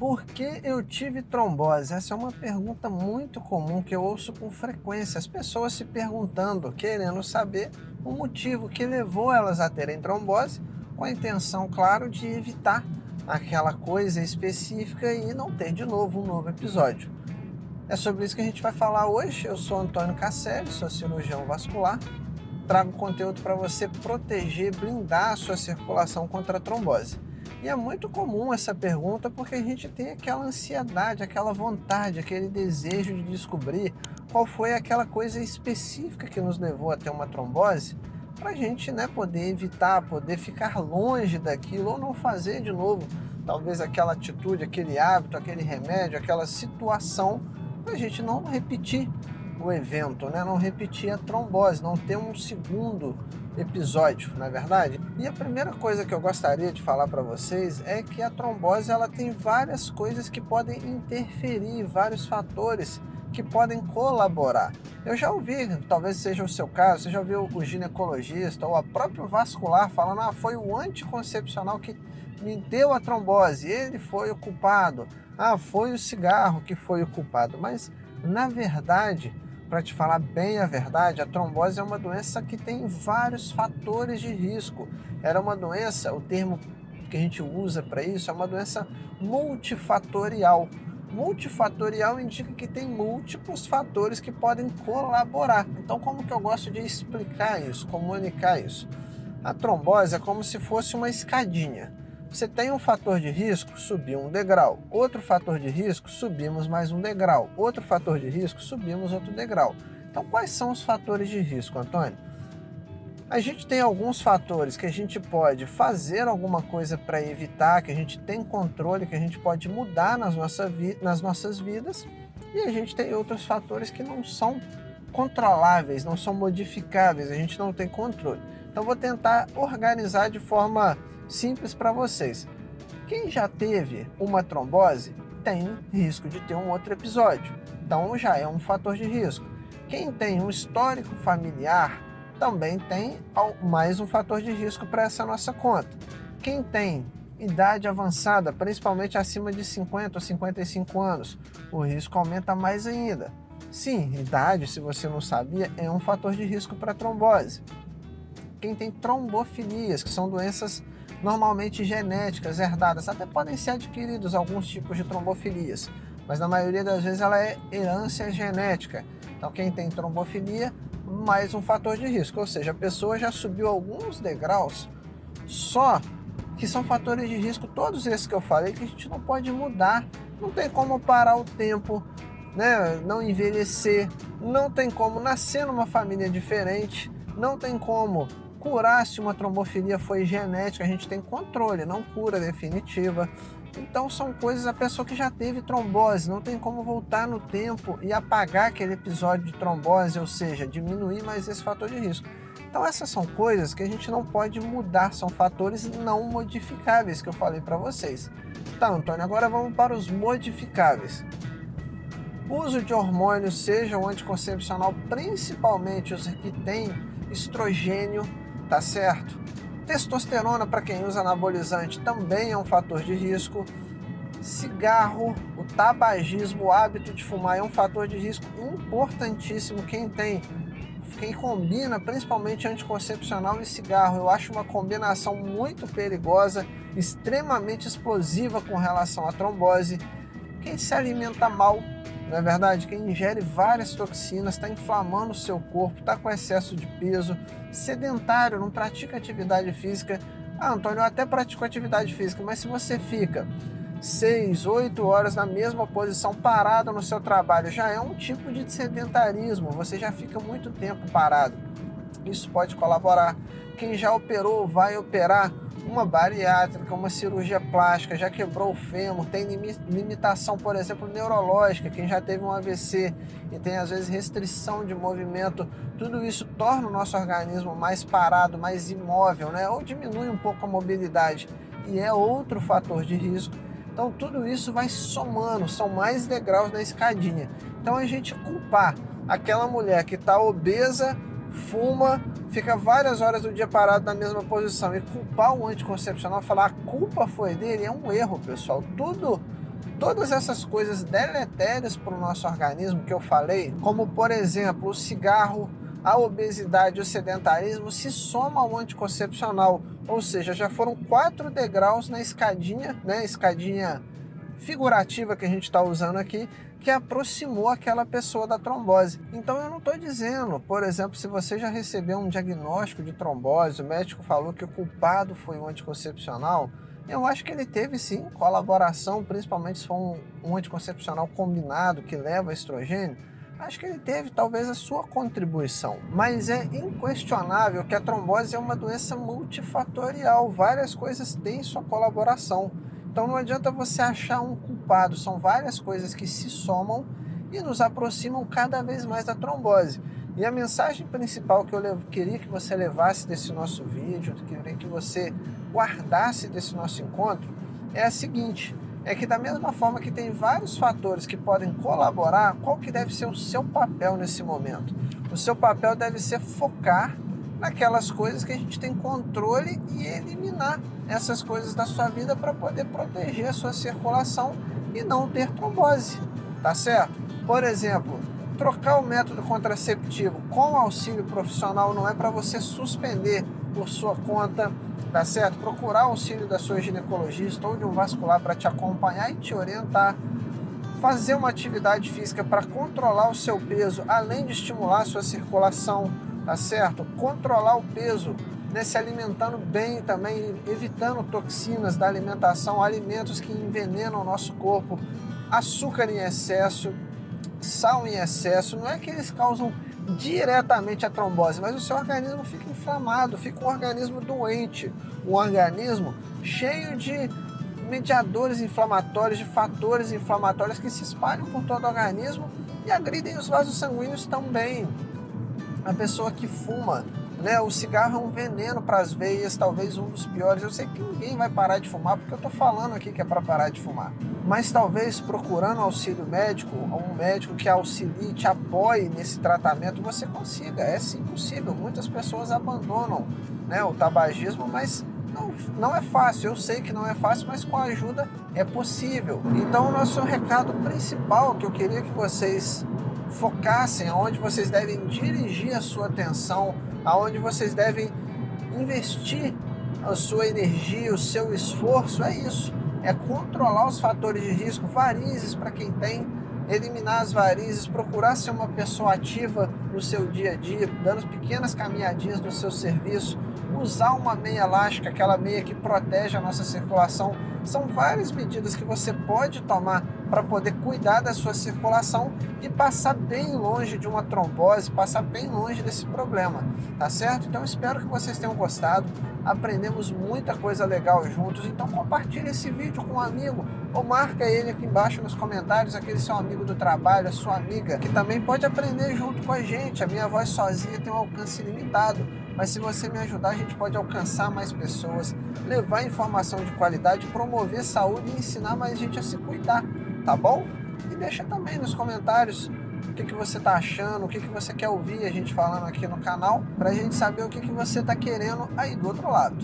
Por que eu tive trombose? Essa é uma pergunta muito comum que eu ouço com frequência. As pessoas se perguntando, querendo saber o motivo que levou elas a terem trombose, com a intenção, claro, de evitar aquela coisa específica e não ter de novo um novo episódio. É sobre isso que a gente vai falar hoje. Eu sou Antônio Casselli, sou cirurgião vascular. Trago conteúdo para você proteger, blindar a sua circulação contra a trombose. E é muito comum essa pergunta porque a gente tem aquela ansiedade, aquela vontade, aquele desejo de descobrir qual foi aquela coisa específica que nos levou a ter uma trombose, para a gente, poder evitar, poder ficar longe daquilo ou não fazer de novo, talvez aquela atitude, aquele hábito, aquele remédio, aquela situação, para a gente não repetir o evento, não repetir a trombose, não ter um segundo episódio, não é verdade? E a primeira coisa que eu gostaria de falar para vocês é que a trombose ela tem várias coisas que podem interferir, vários fatores que podem colaborar. Eu já ouvi, talvez seja o seu caso, você já ouviu o ginecologista ou a própria vascular falando, foi o anticoncepcional que me deu a trombose, ele foi o culpado, foi o cigarro que foi o culpado, mas na verdade, para te falar bem a verdade, a trombose é uma doença que tem vários fatores de risco. Era uma doença, o termo que a gente usa para isso é uma doença multifatorial. Multifatorial indica que tem múltiplos fatores que podem colaborar. Então, como que eu gosto de explicar isso, comunicar isso? A trombose é como se fosse uma escadinha. Você tem um fator de risco, subir um degrau. Outro fator de risco, subimos mais um degrau. Outro fator de risco, subimos outro degrau. Então, quais são os fatores de risco, Antônio? A gente tem alguns fatores que a gente pode fazer alguma coisa para evitar, que a gente tem controle, que a gente pode mudar nas nossas vidas. E a gente tem outros fatores que não são controláveis, não são modificáveis, a gente não tem controle. Então, vou tentar organizar de forma simples para vocês. Quem já teve uma trombose tem risco de ter um outro episódio, então já é um fator de risco. Quem tem um histórico familiar também tem mais um fator de risco para essa nossa conta. Quem tem idade avançada, principalmente acima de 50 ou 55 anos, o risco aumenta mais ainda. Sim, idade, se você não sabia, é um fator de risco para trombose. Quem tem trombofilias, que são doenças normalmente genéticas, herdadas, até podem ser adquiridos alguns tipos de trombofilias, mas na maioria das vezes ela é herança genética. Então quem tem trombofilia, mais um fator de risco, ou seja, a pessoa já subiu alguns degraus, só que são fatores de risco, todos esses que eu falei, que a gente não pode mudar, não tem como parar o tempo, não envelhecer, não tem como nascer numa família diferente, não tem como curar se uma trombofilia foi genética, a gente tem controle, não cura definitiva. Então são coisas, a pessoa que já teve trombose, não tem como voltar no tempo e apagar aquele episódio de trombose, ou seja, diminuir mais esse fator de risco. Então essas são coisas que a gente não pode mudar, são fatores não modificáveis que eu falei para vocês. Tá, Antônio, agora vamos para os modificáveis. O uso de hormônios, seja o anticoncepcional, principalmente os que têm estrogênio, tá certo? Testosterona, para quem usa anabolizante, também é um fator de risco. Cigarro, o tabagismo, o hábito de fumar é um fator de risco importantíssimo. Quem combina principalmente anticoncepcional e cigarro, eu acho uma combinação muito perigosa, extremamente explosiva com relação à trombose. Quem se alimenta mal, não é verdade? Quem ingere várias toxinas, está inflamando o seu corpo, está com excesso de peso, sedentário, não pratica atividade física. Antônio, eu até pratico atividade física, mas se você fica 6, 8 horas na mesma posição, parado no seu trabalho, já é um tipo de sedentarismo, você já fica muito tempo parado. Isso pode colaborar. Quem já operou, vai operar uma bariátrica, uma cirurgia plástica, já quebrou o fêmur, tem limitação, por exemplo, neurológica, quem já teve um AVC e tem às vezes restrição de movimento, tudo isso torna o nosso organismo mais parado, mais imóvel, ou diminui um pouco a mobilidade e é outro fator de risco. Então tudo isso vai somando, são mais degraus na escadinha. Então a gente culpar aquela mulher que está obesa, fuma, fica várias horas do dia parado na mesma posição e culpar o anticoncepcional, falar a culpa foi dele, é um erro, pessoal. Tudo Todas essas coisas deletérias para o nosso organismo que eu falei, como por exemplo o cigarro, a obesidade, o sedentarismo, se soma ao anticoncepcional, ou seja, já foram 4 degraus na escadinha, né, escadinha figurativa que a gente está usando aqui, que aproximou aquela pessoa da trombose. Então eu não estou dizendo, por exemplo, se você já recebeu um diagnóstico de trombose, o médico falou que o culpado foi o anticoncepcional, eu acho que ele teve sim colaboração, principalmente se for um anticoncepcional combinado que leva estrogênio, acho que ele teve talvez a sua contribuição. Mas é inquestionável que a trombose é uma doença multifatorial, várias coisas têm sua colaboração. Então não adianta você achar um culpado, são várias coisas que se somam e nos aproximam cada vez mais da trombose. E a mensagem principal que eu queria que você levasse desse nosso vídeo, que eu queria que você guardasse desse nosso encontro, é a seguinte, é que da mesma forma que tem vários fatores que podem colaborar, qual que deve ser o seu papel nesse momento? O seu papel deve ser focar naquelas coisas que a gente tem controle e eliminar essas coisas da sua vida para poder proteger a sua circulação e não ter trombose, tá certo? Por exemplo, trocar o método contraceptivo com auxílio profissional não é para você suspender por sua conta, tá certo? Procurar auxílio da sua ginecologista ou de um vascular para te acompanhar e te orientar. Fazer uma atividade física para controlar o seu peso, além de estimular a sua circulação, tá certo? Controlar o peso, né? Se alimentando bem também, evitando toxinas da alimentação, alimentos que envenenam o nosso corpo, açúcar em excesso, sal em excesso, não é que eles causam diretamente a trombose, mas o seu organismo fica inflamado, fica um organismo doente, um organismo cheio de mediadores inflamatórios, de fatores inflamatórios que se espalham por todo o organismo e agridem os vasos sanguíneos também. A pessoa que fuma, né, o cigarro é um veneno para as veias, talvez um dos piores. Eu sei que ninguém vai parar de fumar, porque eu estou falando aqui que é para parar de fumar. Mas talvez procurando auxílio médico, um médico que auxilie, te apoie nesse tratamento, você consiga. É sim possível. Muitas pessoas abandonam, né, o tabagismo, mas não é fácil. Eu sei que não é fácil, mas com a ajuda é possível. Então o nosso recado principal que eu queria que vocês focassem, aonde vocês devem dirigir a sua atenção, aonde vocês devem investir a sua energia, o seu esforço, é isso. É controlar os fatores de risco, varizes para quem tem, eliminar as varizes, procurar ser uma pessoa ativa no seu dia a dia, dando pequenas caminhadinhas no seu serviço, usar uma meia elástica, aquela meia que protege a nossa circulação. São várias medidas que você pode tomar para poder cuidar da sua circulação e passar bem longe de uma trombose, passar bem longe desse problema, tá certo? Então espero que vocês tenham gostado, aprendemos muita coisa legal juntos, então compartilhe esse vídeo com um amigo ou marca ele aqui embaixo nos comentários, aquele seu amigo do trabalho, a sua amiga, que também pode aprender junto com a gente. A minha voz sozinha tem um alcance limitado, mas se você me ajudar, a gente pode alcançar mais pessoas, levar informação de qualidade, promover saúde e ensinar mais gente a se cuidar, tá bom? E deixa também nos comentários o que você está achando, o que você quer ouvir a gente falando aqui no canal, para a gente saber o que você está querendo aí do outro lado.